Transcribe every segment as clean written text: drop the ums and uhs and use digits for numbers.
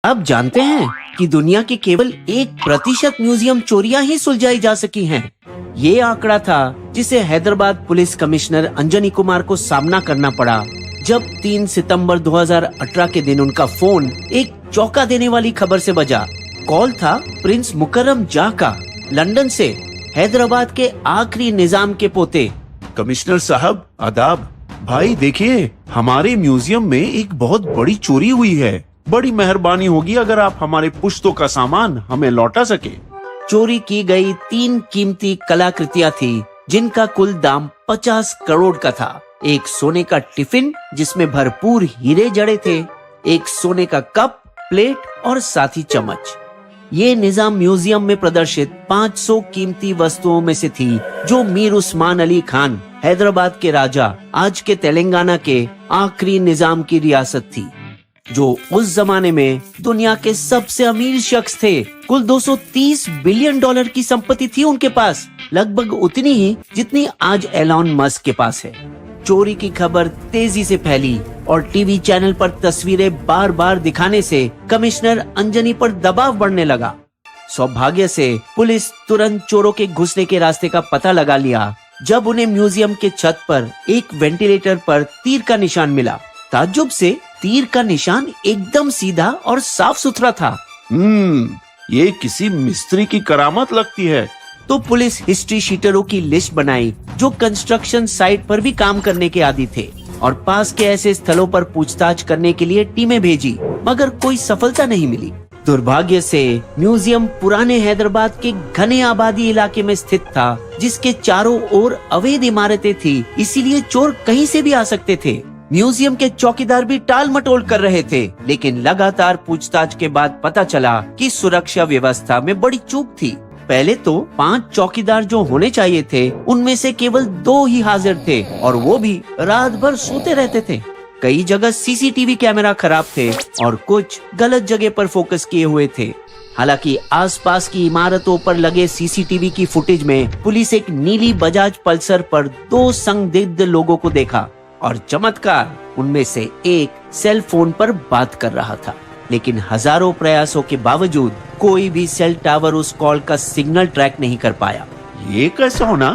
अब जानते हैं कि दुनिया की केवल 1% म्यूजियम चोरियां ही सुलझाई जा सकी हैं। ये आंकड़ा था जिसे हैदराबाद पुलिस कमिश्नर अंजनी कुमार को सामना करना पड़ा जब 3 सितंबर 2018 के दिन उनका फोन एक चौंका देने वाली खबर से बजा। कॉल था प्रिंस मुकर्रम जाह का, लंदन से, हैदराबाद के आखिरी निजाम के पोते। कमिश्नर साहब आदाब। भाई देखिए, हमारे म्यूजियम में एक बहुत बड़ी चोरी हुई है। बड़ी मेहरबानी होगी अगर आप हमारे पुश्तों का सामान हमें लौटा सके। चोरी की गई 3 कीमती कलाकृतियां थी जिनका कुल दाम 50 करोड़ का था। एक सोने का टिफिन जिसमें भरपूर हीरे जड़े थे, एक सोने का कप, प्लेट और साथ ही चम्मच। ये निजाम म्यूजियम में प्रदर्शित 500 कीमती वस्तुओं में से थी जो मीर उस्मान अली खान, हैदराबाद के राजा, आज के तेलंगाना के आखिरी निजाम की रियासत थी, जो उस जमाने में दुनिया के सबसे अमीर शख्स थे। कुल 230 बिलियन डॉलर की संपत्ति थी उनके पास, लगभग उतनी ही जितनी आज एलॉन मस्क के पास है। चोरी की खबर तेजी से फैली और टीवी चैनल पर तस्वीरें बार बार दिखाने से कमिश्नर अंजनी पर दबाव बढ़ने लगा। सौभाग्य से पुलिस तुरंत चोरों के घुसने के रास्ते का पता लगा लिया जब उन्हें म्यूजियम के छत पर एक वेंटिलेटर पर तीर का निशान मिला। ताज्जुब से तीर का निशान एकदम सीधा और साफ सुथरा था। ये किसी मिस्त्री की करामत लगती है। तो पुलिस हिस्ट्री शीटरों की लिस्ट बनाई जो कंस्ट्रक्शन साइट पर भी काम करने के आदी थे और पास के ऐसे स्थलों पर पूछताछ करने के लिए टीमें भेजी, मगर कोई सफलता नहीं मिली। दुर्भाग्य से म्यूजियम पुराने हैदराबाद के घने आबादी इलाके में स्थित था, जिसके चारों ओर अवैध इमारतें थी, इसीलिए चोर कहीं से भी आ सकते थे। म्यूजियम के चौकीदार भी टाल मटोल कर रहे थे, लेकिन लगातार पूछताछ के बाद पता चला कि सुरक्षा व्यवस्था में बड़ी चूक थी। पहले तो 5 चौकीदार जो होने चाहिए थे, उनमें से केवल 2 ही हाजिर थे और वो भी रात भर सोते रहते थे। कई जगह सीसीटीवी कैमरा खराब थे और कुछ गलत जगह पर फोकस किए हुए थे। हालांकि आसपास की इमारतों पर लगे सीसीटीवी की फुटेज में पुलिस एक नीली बजाज पल्सर पर 2 संदिग्ध लोगों को देखा और चमत्कार, उनमें से एक सेल फोन पर बात कर रहा था। लेकिन हजारों प्रयासों के बावजूद कोई भी सेल टावर उस कॉल का सिग्नल ट्रैक नहीं कर पाया। ये कैसा होना?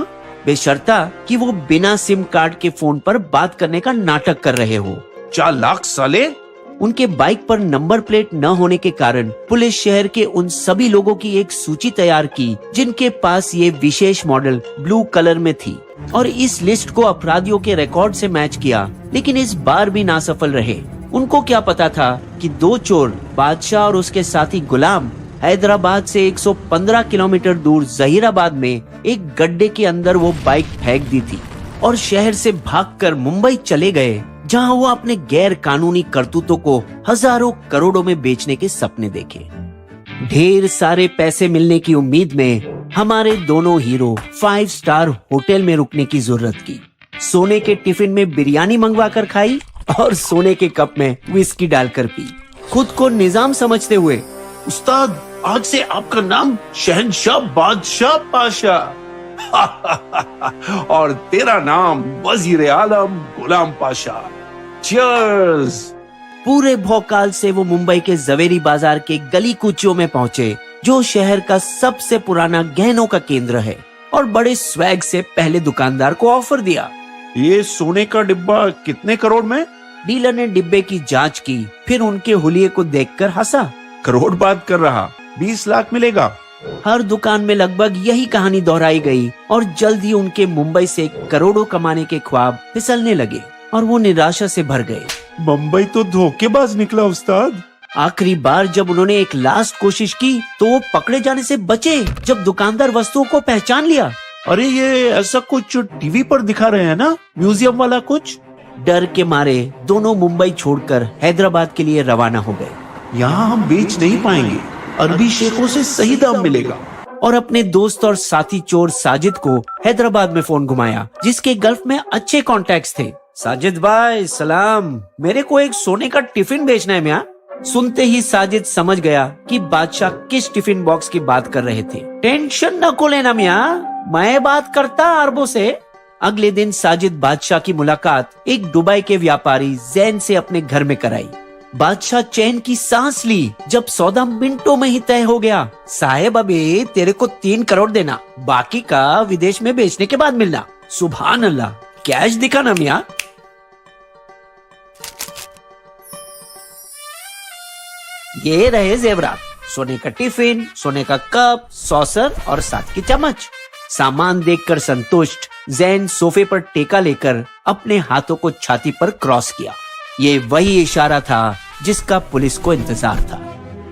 बेशर्ता कि वो बिना सिम कार्ड के फोन पर बात करने का नाटक कर रहे हो। चालाक साले। उनके बाइक पर नंबर प्लेट न होने के कारण पुलिस शहर के उन सभी लोगों की एक सूची तैयार की जिनके पास ये विशेष मॉडल ब्लू कलर में थी और इस लिस्ट को अपराधियों के रिकॉर्ड से मैच किया, लेकिन इस बार भी नासफल रहे। उनको क्या पता था कि 2 चोर, बादशाह और उसके साथी गुलाम, हैदराबाद से 115 किलोमीटर दूर जहीराबाद में एक गड्ढे के अंदर वो बाइक फेंक दी थी और शहर से भागकर मुंबई चले गए, जहां वो अपने गैर कानूनी करतूतों को हजारों करोड़ों में बेचने के सपने देखे। ढेर सारे पैसे मिलने की उम्मीद में हमारे दोनों हीरो 5 स्टार होटल में रुकने की जरूरत की। सोने के टिफिन में बिरयानी मंगवा कर खाई और सोने के कप में विस्की डालकर पी। खुद को निजाम समझते हुए, उस्ताद आज से आपका नाम शहंशाह बादशाह पाशा और तेरा नाम वजीर आलम गुलाम पाशा। चीयर्स। पूरे भौकाल से वो मुंबई के जवेरी बाजार के गली कूचियों में पहुंचे, जो शहर का सबसे पुराना गहनों का केंद्र है, और बड़े स्वैग से पहले दुकानदार को ऑफर दिया। ये सोने का डिब्बा कितने करोड़ में? डीलर ने डिब्बे की जांच की, फिर उनके हुलिये को देखकर हंसा। करोड़ बात कर रहा, 20 लाख मिलेगा। हर दुकान में लगभग यही कहानी दोहराई गई और जल्द ही उनके मुंबई से करोड़ों कमाने के ख्वाब फिसलने लगे और वो निराशा से भर गए। मुंबई तो धोखेबाज निकला उस्ताद। आखिरी बार जब उन्होंने एक लास्ट कोशिश की तो वो पकड़े जाने से बचे जब दुकानदार वस्तुओं को पहचान लिया। अरे ये ऐसा कुछ टीवी पर दिखा रहे हैं ना, म्यूजियम वाला कुछ? डर के मारे दोनों मुंबई छोड़कर हैदराबाद के लिए रवाना हो गए। यहाँ हम बेच नहीं पाएंगे, अरबी शेखों से सही दाम मिलेगा। और अपने दोस्त और साथी चोर साजिद को हैदराबाद में फोन घुमाया, जिसके गल्फ में अच्छे कॉन्टैक्ट्स थे। साजिद भाई सलाम, मेरे को एक सोने का टिफिन बेचना है मियां। सुनते ही साजिद समझ गया कि बादशाह किस टिफिन बॉक्स की बात कर रहे थे। टेंशन न को लेना मियां, मैं बात करता अरबों से। अगले दिन साजिद बादशाह की मुलाकात एक दुबई के व्यापारी जैन से अपने घर में कराई। बादशाह चैन की सांस ली जब सौदा मिनटों में ही तय हो गया। साहेब अभी तेरे को 3 करोड़ देना, बाकी का विदेश में बेचने के बाद मिलना। सुभान अल्लाह, कैश दिखाना मियां। ये रहे जेवरात, सोने का टिफिन, सोने का कप, सॉसर और साथ की चम्मच। सामान देखकर संतुष्ट जैन सोफे पर टेका लेकर अपने हाथों को छाती पर क्रॉस किया। ये वही इशारा था जिसका पुलिस को इंतजार था,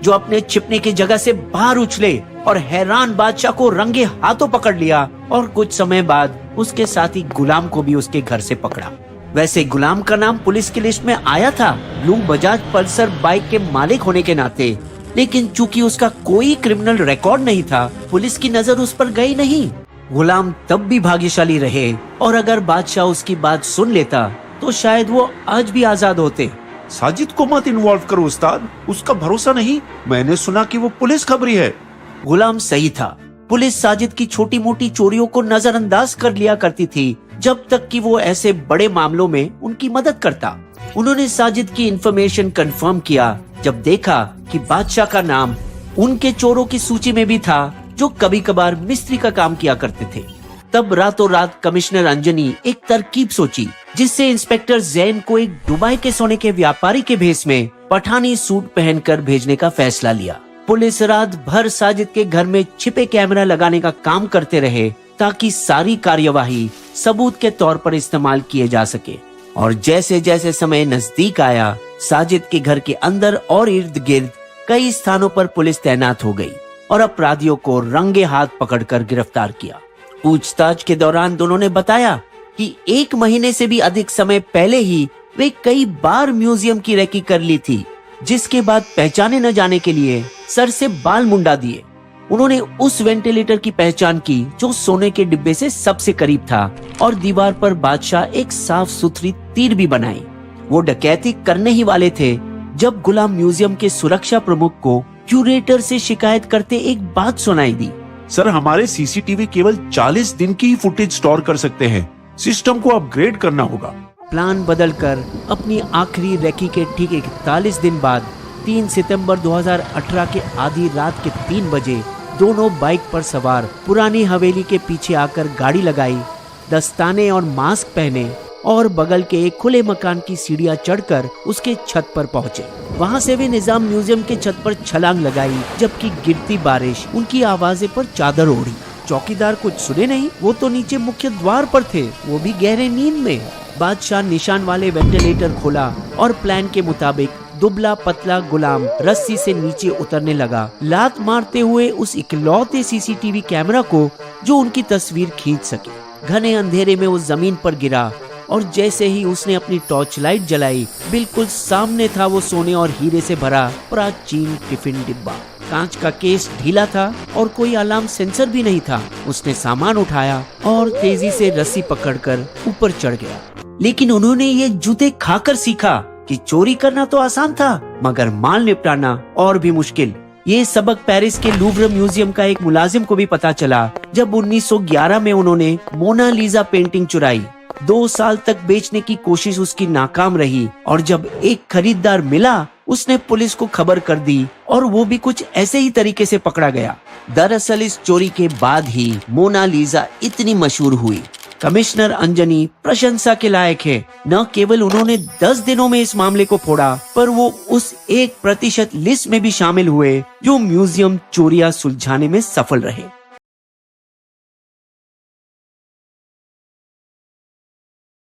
जो अपने छिपने की जगह से बाहर उछले और हैरान बादशाह को रंगे हाथों पकड़ लिया और कुछ समय बाद उसके साथी गुलाम को भी उसके घर से पकड़ा। वैसे गुलाम का नाम पुलिस की लिस्ट में आया था ब्लू बजाज पल्सर बाइक के मालिक होने के नाते, लेकिन चूंकि उसका कोई क्रिमिनल रिकॉर्ड नहीं था, पुलिस की नजर उस पर गई नहीं। गुलाम तब भी भाग्यशाली रहे और अगर बादशाह उसकी बात सुन लेता तो शायद वो आज भी आजाद होते। साजिद को मत इन्वॉल्व करो उस्ताद, उसका भरोसा नहीं। मैंने सुना कि वो पुलिस खबरी है। गुलाम सही था। पुलिस साजिद की छोटी मोटी चोरियों को नजरअंदाज कर लिया करती थी जब तक कि वो ऐसे बड़े मामलों में उनकी मदद करता। उन्होंने साजिद की इंफॉर्मेशन कंफर्म किया जब देखा कि बादशाह का नाम उनके चोरों की सूची में भी था जो कभी कभार मिस्त्री का काम किया करते थे। तब रातों रात कमिश्नर अंजनी एक तरकीब सोची जिससे इंस्पेक्टर जैन को एक दुबई के सोने के व्यापारी के भेष में पठानी सूट पहनकर भेजने का फैसला लिया। पुलिस रात भर साजिद के घर में छिपे कैमरा लगाने का काम करते रहे ताकि सारी कार्यवाही सबूत के तौर पर इस्तेमाल किए जा सके। और जैसे जैसे समय नजदीक आया, साजिद के घर के अंदर और इर्द गिर्द कई स्थानों पर पुलिस तैनात हो गई और अपराधियों को रंगे हाथ पकड़कर गिरफ्तार किया। पूछताछ के दौरान दोनों ने बताया कि 1 महीने से भी अधिक समय पहले ही वे कई बार म्यूजियम की रेकी कर ली थी, जिसके बाद पहचाने न जाने के लिए सर से बाल मुंडा दिए। उन्होंने उस वेंटिलेटर की पहचान की जो सोने के डिब्बे से सबसे करीब था और दीवार पर बादशाह एक साफ सुथरी तीर भी बनाई। वो डकैती करने ही वाले थे जब गुलाम म्यूजियम के सुरक्षा प्रमुख को क्यूरेटर से शिकायत करते एक बात सुनाई दी। सर, हमारे सीसीटीवी केवल 40 दिन की ही फुटेज स्टोर कर सकते हैं। सिस्टम को अपग्रेड करना होगा। प्लान बदलकर अपनी आखिरी रेकी के ठीक 41 दिन बाद 3 सितंबर 2018 के आधी रात के 3 बजे दोनों बाइक पर सवार पुरानी हवेली के पीछे आकर गाड़ी लगाई, दस्ताने और मास्क पहने और बगल के एक खुले मकान की सीढ़ियां चढ़कर उसके छत पर पहुंचे। वहां से वे निजाम म्यूजियम के छत पर छलांग लगाई जबकि गिरती बारिश उनकी आवाजें पर चादर ओढ़ी। चौकीदार कुछ सुने नहीं, वो तो नीचे मुख्य द्वार पर थे, वो भी गहरे नींद में। बादशाह निशान वाले वेंटिलेटर खोला और प्लान के मुताबिक दुबला पतला गुलाम रस्सी से नीचे उतरने लगा, लात मारते हुए उस इकलौते सीसीटीवी कैमरा को जो उनकी तस्वीर खींच सके। घने अंधेरे में वो जमीन पर गिरा और जैसे ही उसने अपनी टॉर्च लाइट जलाई, बिल्कुल सामने था वो सोने और हीरे से भरा प्राचीन टिफिन डिब्बा। कांच का केस ढीला था और कोई अलार्म सेंसर भी नहीं था। उसने सामान उठाया और तेजी से रस्सी पकड़कर ऊपर चढ़ गया। लेकिन उन्होंने ये जूते खाकर सीखा कि चोरी करना तो आसान था, मगर माल निपटाना और भी मुश्किल। ये सबक पेरिस के लूव्र म्यूजियम का एक मुलाजिम को भी पता चला जब 1911 में उन्होंने मोनालिसा पेंटिंग चुराई। 2 साल तक बेचने की कोशिश उसकी नाकाम रही और जब एक खरीदार मिला, उसने पुलिस को खबर कर दी और वो भी कुछ ऐसे ही तरीके से पकड़ा गया। दरअसल इस चोरी के बाद ही मोनालिसा इतनी मशहूर हुई। कमिश्नर अंजनी प्रशंसा के लायक है। न केवल उन्होंने 10 दिनों में इस मामले को फोड़ा, पर वो उस 1% लिस्ट में भी शामिल हुए जो म्यूजियम चोरियां सुलझाने में सफल रहे।